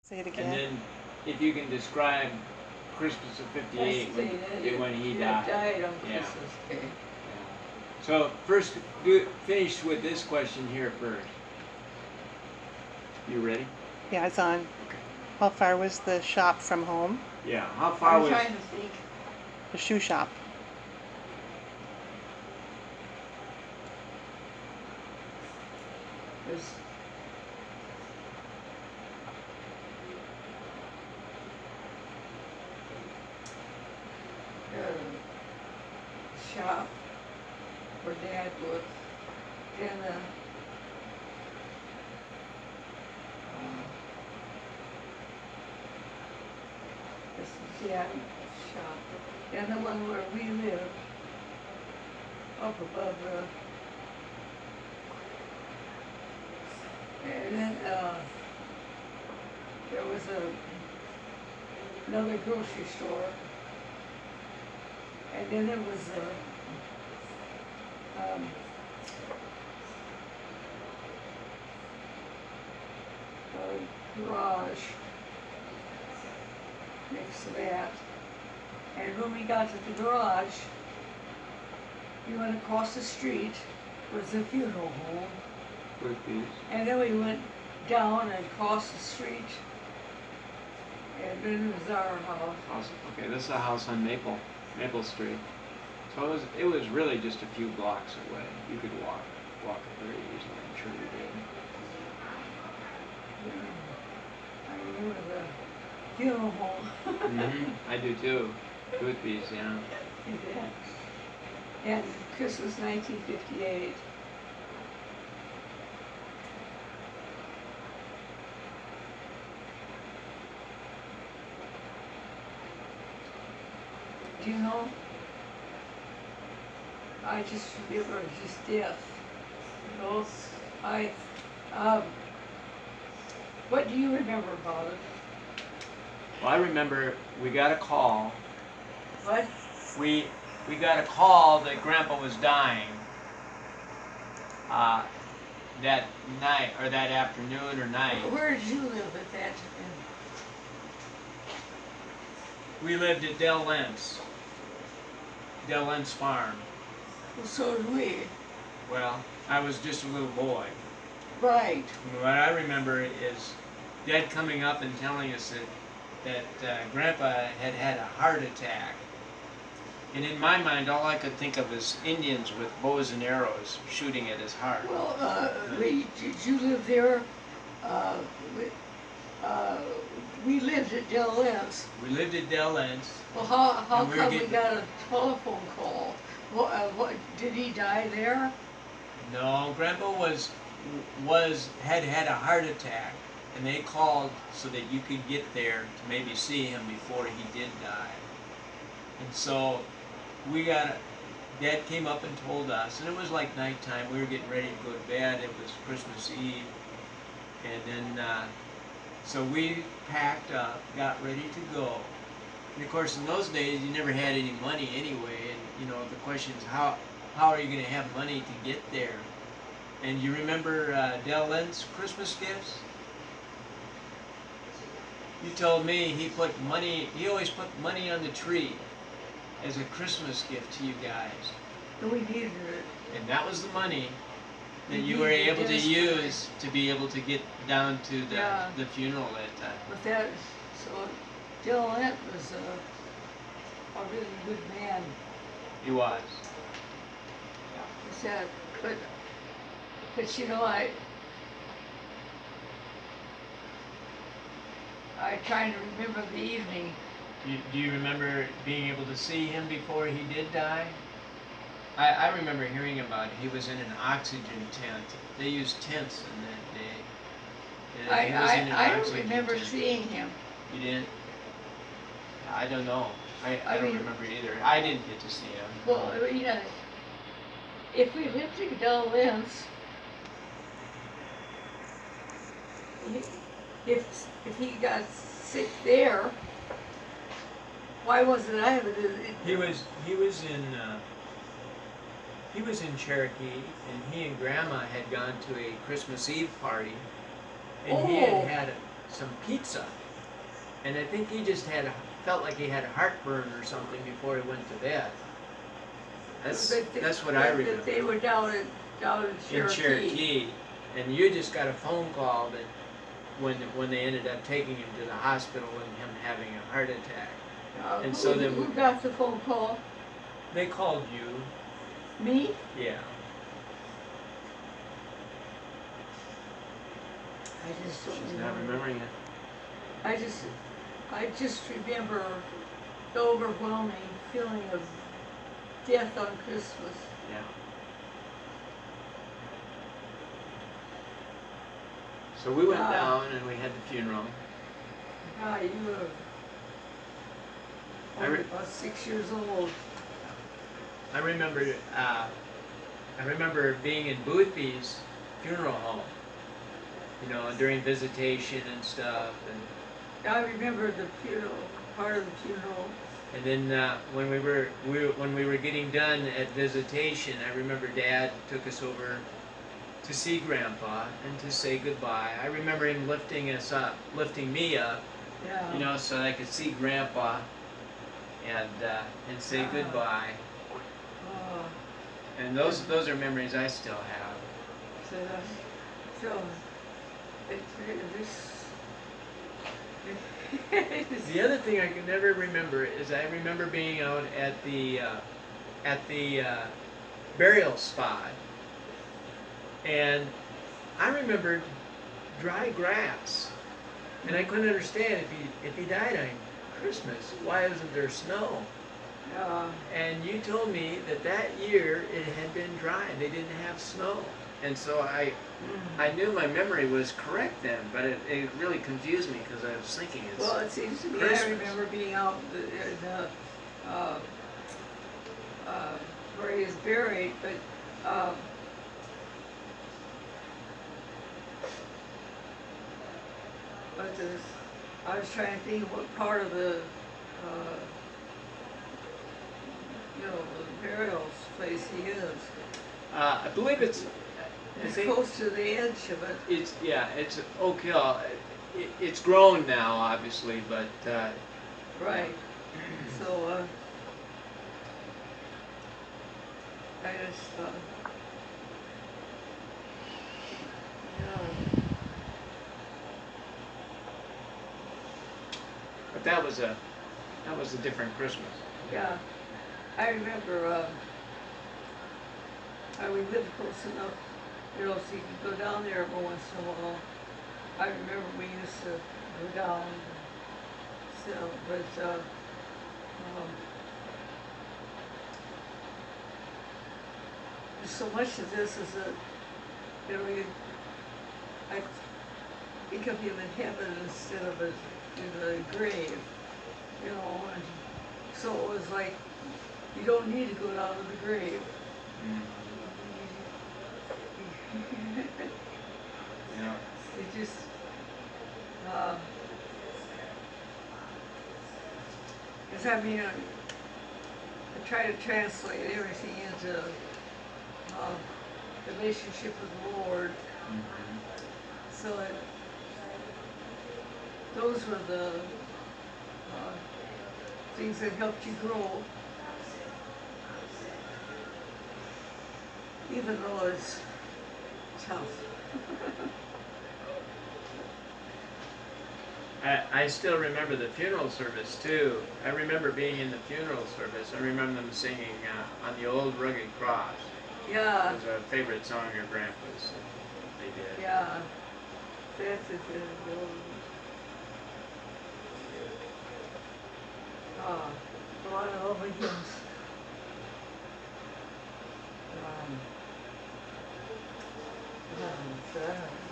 Say it And again. then, if you can describe Christmas of '58 when he died. Died on Yeah. Christmas Day. Yeah. So first, finish with this question here first. You ready? Yeah, it's on. Okay. How far was the shop from home? Yeah. How far I'm was? trying to think. The shoe shop. Was the shop where Dad worked, then this is Dad's shop, then the one where we lived, up above the, and then there was another grocery store, and then there was a garage next to that. And when we got to the garage, we went across the street was the funeral home, With these. and then we went down and across the street, and then it was our house. Okay, this is a house on Maple Street. So it was really just a few blocks away. You could walk it very easily. I'm sure you did. I remember the funeral home. I do too. Boothby's, yeah. And Christmas 1958. Do you know? I just remember his death. You know, what do you remember about it? Well, I remember we got a call. What? We got a call that Grandpa was dying that night or that afternoon or night. Where did you live at that time? We lived at Del Lentz farm. Well, so did we. Well, I was just a little boy. Right. What I remember is Dad coming up and telling us that Grandpa had had a heart attack. And in my mind, all I could think of is Indians with bows and arrows shooting at his heart. Well, did you live there? We lived at Del Lentz. We lived at Del Lentz. Well, how And we were come we getting- got a telephone call? What did he die there? No, Grandpa had a heart attack, and they called so that you could get there to maybe see him before he did die. And so Dad came up and told us, and it was like nighttime. We were getting ready to go to bed. It was Christmas Eve, and then so we packed up, got ready to go. And of course, in those days, you never had any money anyway. And the question is, how are you going to have money to get there? And you remember Del Lentz Christmas gifts? You told me he always put money on the tree as a Christmas gift to you guys. We needed it. And that was the money that We you were needed able to desperately. use to be able to get down to Yeah. the funeral that time. But so Del Lentz was a really good man. He was. He said, but I trying to remember the evening. Do you remember being able to see him before he did die? I remember hearing about it. He was in an oxygen tent. They used tents in that day. And he was in an I don't oxygen remember tent. seeing him. You didn't? I don't know. I don't mean- remember either. I didn't get to see him. Well, if we lived in Del Lentz, if he got sick there, why wasn't I? He was in Cherokee, and he and Grandma had gone to a Christmas Eve party, and he Oh. had some pizza, and I think he just felt like he had heartburn or something before he went to bed. That's what I remember. That they were down in Cherokee. In Cherokee, and you just got a phone call that when they ended up taking him to the hospital and him having a heart attack. And so then who got the phone call? They called you. Me? Yeah. I just don't She's not remembering it. I just remember the overwhelming feeling of death on Christmas. Yeah. So we went down and we had the funeral. Ah, you were only about 6 years old. I remember being in Boothby's funeral home, you know, during visitation and stuff, and I remember the funeral, part of the funeral. and then when we were getting done at visitation, I remember Dad took us over to see Grandpa and to say goodbye. I remember him lifting me up, Yeah. you know, so I could see Grandpa and say goodbye. And those are memories I still have. So The other thing I can never remember is I remember being out at the burial spot, and I remembered dry grass, and I couldn't understand if he died on Christmas, why isn't there snow? And you told me that year it had been dry, they didn't have snow, and so I knew my memory was correct then, but it really confused me because I was thinking it's well, it seems to me Christmas. I remember being out where he is buried, but I was trying to think of what part of the the burial place he is. I believe it's. It's close to the edge of it. It's Oak Hill. It's grown now, obviously, but Right. So I just yeah. but that was a different Christmas. Yeah, I remember we lived close enough, so you could go down there every once in a while. I remember we used to go down, so, but so much of this is that, I think of him in heaven instead of in the grave, and so it was like, you don't need to go down to the grave. Yeah. It just, because I try to translate everything into relationship with the Lord. So those were the things that helped you grow, even though it's tough. I still remember the funeral service too. I remember being in the funeral service. I remember them singing "On the Old Rugged Cross." Yeah. It was a favorite song of your grandpa's. They did. Yeah. That's it. A lot of lovely hymns. So I don't know.